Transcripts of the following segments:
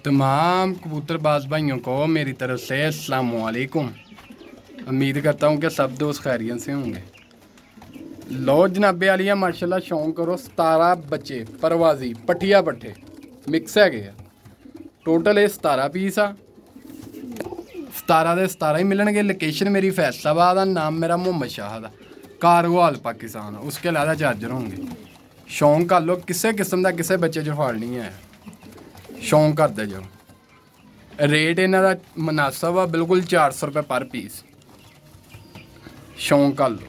तमाम कबूतरबाज भाइयों को मेरी तरफ से अस्सलाम वालेकुम। उम्मीद करता हूँ कि सब दोस्त खैरियत से होंगे। लो जनाबे आलिया माशाल्लाह शौक करो 17 बच्चे परवाजी पट्ठिया पट्ठे मिक्स है गए। टोटल ये 17 पीस आ। 17 के 17 ही मिलने। लोकेशन मेरी फैसलाबाद आ। नाम मेरा मोहम्मद शाह दा। कारगोहाल पाकिस्तान। उसके अलावा चार्जर होंगे। शौक कर लो किसी किस्म का किसी बच्चे च फाल नहीं है। शौक करते जाओ। रेट इन्हों का मुनासब आ बिल्कुल 400 रुपये पर पीस। शौक कर लो।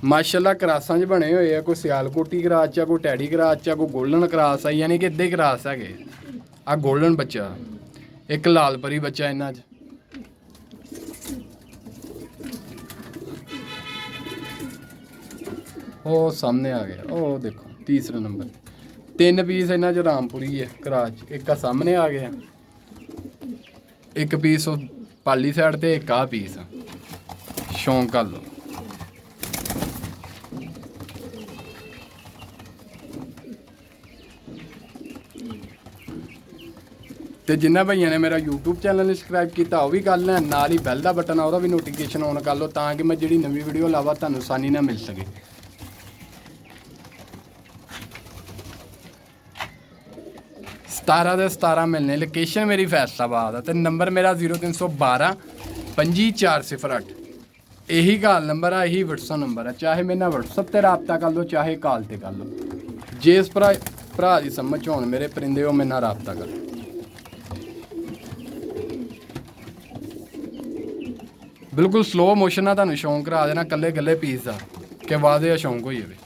माशाल्लाह क्रासा च बने हुए हैं। कोई सियालकोटी क्रास चा, कोई टैडी क्रास चा, कोई गोल्डन क्रास है। यानी कि इद्दे क्रास है। आ गोल्डन बच्चा एक लाल परी बच्चा इन्हों च। ओ सामने आ गया। ओ देखो तीसरा नंबर। 3 पीस इन्हों च रामपुरी है क्रास। एक सामने आ गया। एक पीस पाली साइड ते एक आ पीस। शौक कर लो। तो जिन्होंने भाइयों ने मेरा यूट्यूब चैनल सबसक्राइब किया वह भी कर लें। नाल ही बैल का बटन आ भी नोटिफिकेशन ऑन कर लो ताकि मैं जी नवी वीडियो लावा तुहानू आसानी ना मिल सके। 17 के 17 मिलने। लोकेशन मेरी फैसलाबाद है। तो नंबर मेरा 0312 25 408। यही कॉल नंबर है, यही व्हाट्सअप नंबर है। चाहे मेरे नाल व्हाट्सअप पर रबता कर लो, चाहे कॉल पर कर लो। जिस भरा की समझ हो मेरे परिंदे वो मेरे नाल रबता कर लो। बिल्कुल स्लो मोशन आ तुहानू शौक करा देना कल्ले कल्ले पीस का कि वादे शौक हो जाए।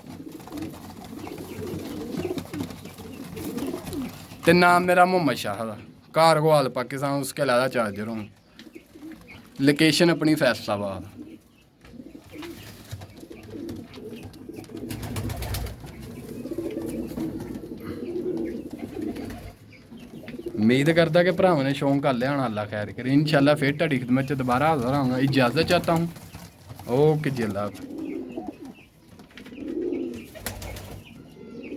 तो नाम मेरा मोहम्मद शाह का। कारगोहाल पाकिस्तान। उसके अलावा चार्जर हूँ। लोकेशन अपनी फैसलाबाद। उम्मीद करता कि भरावां ने शौक कर लिया होना। अल्लाह खैर करे। इंशाल्लाह फिर तुहाडी खिदमत च दोबारा हाज़र होऊंगा। इजाज़त चाहता हूँ। ओके जी अल्लाह।